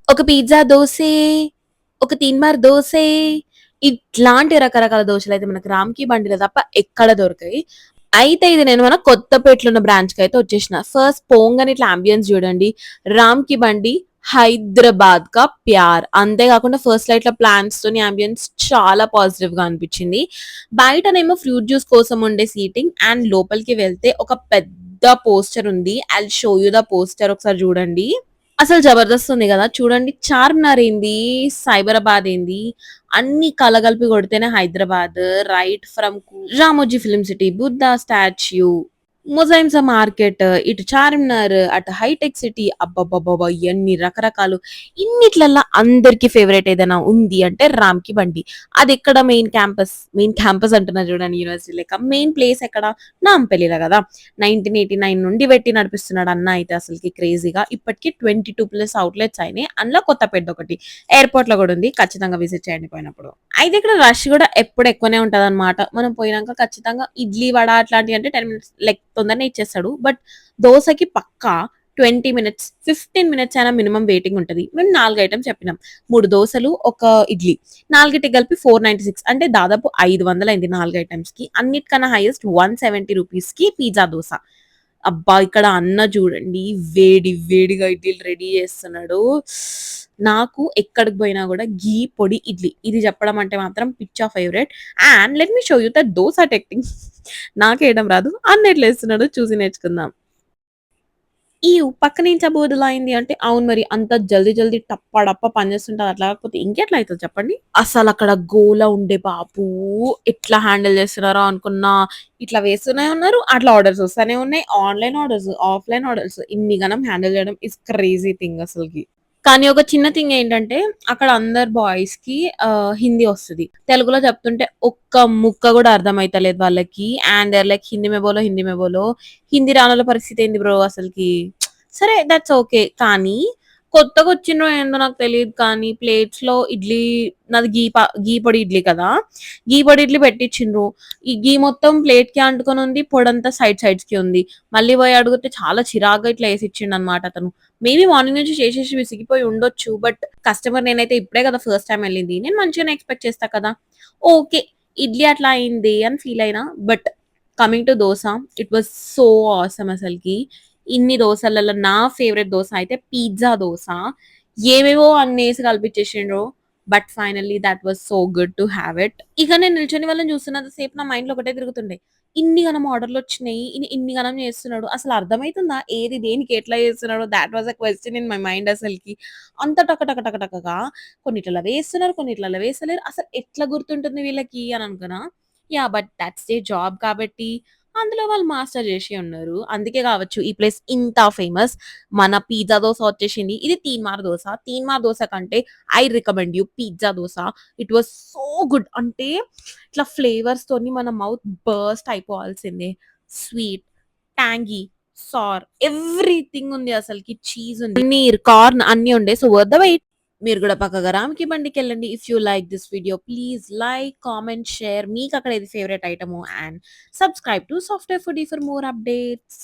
ఒక పిజ్జా దోసే, ఒక తీన్మార్ దోసే, ఇట్లాంటి రకరకాల దోసలైతే మనకు 'రామ్‌కి బండిలో' తప్ప ఎక్కడ దొరకయి. అయితే ఇది నేను మన కొత్తపేటలో ఉన్న బ్రాంచ్‌కయితే వచ్చేసిన. ఫస్ట్ పోంగానే ఇట్లా యాంబియన్స్ చూడండి. 'రామ్‌కి బండి హైదరాబాద్ కా ప్యార్' అంతే కాకుండా ఫస్ట్‌లో ఇట్లా ప్లాంట్స్‌తోని యాంబియన్స్ చాలా పాజిటివ్‌గా అనిపించింది. బయటనేమో ఫ్రూట్ జ్యూస్ కోసం ఉండే సీటింగ్ అండ్ లోపలికి వెళ్తే ఒక పెద్ద పోస్టర్ ఉంది. I will show you the poster ఒకసారి చూడండి. అసలు జబర్దస్త్ ఉంది గదా! చూడండి 'చార్మినార్' ఏంది, 'సైబరాబాద్' ఏంది, అన్ని కలగలిపి కొడితేనే Hyderabad. Right from 'Ramoji film city', 'Buddha statue', 'మొజాయిమ్స్ మార్కెట్', ఇటు 'చార్మినార్', అటు 'హైటెక్ సిటీ' అబ్బబ్బబ్బబ్బా! ఎన్ని రకరకాలు. ఇన్నిట్లల్ల అందరికి ఫేవరెట్ ఏదైనా ఉంది అంటే 'రామ్‌కి బండి'. అదెక్కడ మెయిన్ క్యాంపస్, మెయిన్ క్యాంపస్ అంటున్నా చూడండి యూనివర్సిటీ లెక్క. మెయిన్ ప్లేస్ ఎక్కడ? నాంపల్లిలో గదా! 1989 నుండి పెట్టి నడిపిస్తున్నాడు అన్న అయితే అసలకి క్రేజీగా. ఇప్పటికి 22+ అవుట్‌లెట్స్ అయినాయి. అందులో కొత్తపేటదొకటి. ఎయిర్‌పోర్ట్‌లో గూడా ఉంది. ఖచ్చితంగా విజిట్ చేయండి పోయినప్పుడు. అయితే ఇక్కడ రష్ గూడా ఎప్పుడు ఎక్కువనే ఉంటదనమాట. మనం పోయినంక ఖచ్చితంగా ఇడ్లీ, వడ అట్లాంటియంటే 10 మినిట్స్ లైక్ తొందరనే ఇచ్చేస్తాడు. బట్ దోసకి పక్కా 20 మినిట్స్, 15 మినిట్స్ అయినా మినిమమ్ వెయిటింగ్ ఉంటది. మేము 4 ఐటెమ్స్ చెప్పినాం. 3 దోసలు, ఒక ఇడ్లీ. నాలుగిటికి కలిపి 496 అంటే దాదాపు 500 అయింది 4 ఐటెమ్స్‌కి. అన్నిటికన్నా హైయెస్ట్ 170 రూపీస్‌కి పిజ్జా దోస. అబ్బా! ఇక్కడ అన్న చూడండి వేడి వేడిగా ఇడ్లీలు రెడీ చేస్తున్నాడు. నాకు ఎక్కడికి పోయినా గూడా ఘీ పొడి ఇడ్లీ. ఇది చెప్పడం అంటే మాత్రం పిచ్చా favourite. And let me show you the dosa technique. నాకేయడం రాదు. అన్న ఎట్లేస్తున్నాడో చూసి నేర్చుకుందాం. పక్క నుంచా బూడిదలా అయింది అంటే, అవును మరి అంత జల్దీ జల్దీ టప్పా డప్పా పని చేస్తుంటది. అట్లా కాకపోతే ఇంకెట్లా అయితది చెప్పండి? అసలక్కడ గోల ఉండే బాబు! ఎట్లా హ్యాండిల్ చేస్తున్నారో అనుకున్నా. ఇట్లా వేస్తూనే ఉన్నారు. అట్లా ఆర్డర్స్ వస్తానే ఉన్నాయి. ఆన్‌లైన్ ఆర్డర్స్, ఆఫ్‌లైన్ ఆర్డర్స్ ఇన్ని గనం హ్యాండిల్ చేయడం ఈస్ క్రేజీ థింగ్ అసలకి. కానీ ఒక చిన్న థింగ్ ఏంటంటే, అక్కడ అందరు బాయ్స్‌కి హిందీ వస్తది. తెలుగులో చెప్తుంటే ఒక్క ముక్క గూడా అర్థమైతలేదు వాళ్ళకి. And they are like Hindi మే బోలో, హిందీ మే బోలో. హిందీ రానోళ్ళ పరిస్థితి ఏంది బ్రో అసలకి? సరే దట్స్ ఓకే. కానీ కొత్తగొచ్చిండ్రో ఏందో నాకు తెలీదు కానీ ప్లేట్స్‌లో ఇడ్లీ నాది ఘీ పొడి ఇడ్లీ కదా! ఘీ పొడి ఇడ్లీ పెట్టిచ్చిండ్రు. ఈ ఘీ మొత్తం ప్లేట్‌కి అంటుకొనుంది. పొడంతా సైడ్స్‌కి ఉంది. మళ్ళీ పోయి అడిగితే చాలా చిరాకుగా ఇట్లా ఏసిచ్చిండనమాట అతను. మేబీ మార్నింగ్ నుంచి చేసేసి విసిగిపోయి ఉండొచ్చు. బట్ కస్టమర్ నేనైతే ఇప్పుడే కదా ఫస్ట్ టైమ్ ఎళ్ళింది. నేను మంచిగానే ఎక్స్‌పెక్ట్ చేస్తా కదా! ఓకే. ఇడ్లీ అట్లా అయింది అని ఫీల్ అయినా. But coming to dosa it was so awesome అసలకి. ఇన్ని దోసలలో నా ఫేవరెట్ దోస అయితే పిజ్జా దోస. ఏవేవో అన్నేసి కలిపిచ్చేసిండ్రు. But finally thought was so good to have it. ఇక నేను నిల్చొని వాళ్ళని చూస్తున్నంత సేపు నా మైండ్‌లో ఒకటే తిరుగుతుండే. ఇన్ని గనం ఆర్డర్‌లొచ్చినాయి. ఇన్ని గనం చేస్తున్నాడు. అసలు అర్థమైతుందా? ఏది దేనికి ఎట్లా చేస్తున్నాడో thought was a question in my mind అసలకి. అంత టక టక టక టకగా కొన్నిట్లలో వేస్తున్నారు. కొన్నిట్లలో వేస్తలేరు. అసలు ఎట్లా గుర్తుంటుంది వీళ్ళకి అని అనుకున్నా. Yeah! But thoughts they job కాబట్టి అందులో వాళ్ళు మాస్టర్ చేసి ఉన్నారు. అందుకే కావచ్చు ఈ ప్లేస్ ఇంత ఫేమస్. మన పిజ్జా దోస వచ్చేసింది. ఇది తీన్మార్ దోస. తీన్మార్ దోస కంటే I recommend you pizza dosa. It was so good. అంటే ఇట్లా ఫ్లేవర్స్‌తోని మన మౌత్ బర్స్ట్ అయిపోవాల్సిందే. స్వీట్, టాంగీ, సార్ ఎవ్రీథింగ్ ఉంది అసలకి. చీజ్ ఉంది. పన్నీర్, కార్న్ అన్నీ ఉండే. So worth the wait. మీరు గూడా పక్కగా 'రామ్‌కి బండి'కెళ్ళండి. If you like this video please like, comment, share. మీకక్కడ ఏది ఫేవరెట్ ఐటమో and subscribe to software foodie for more updates.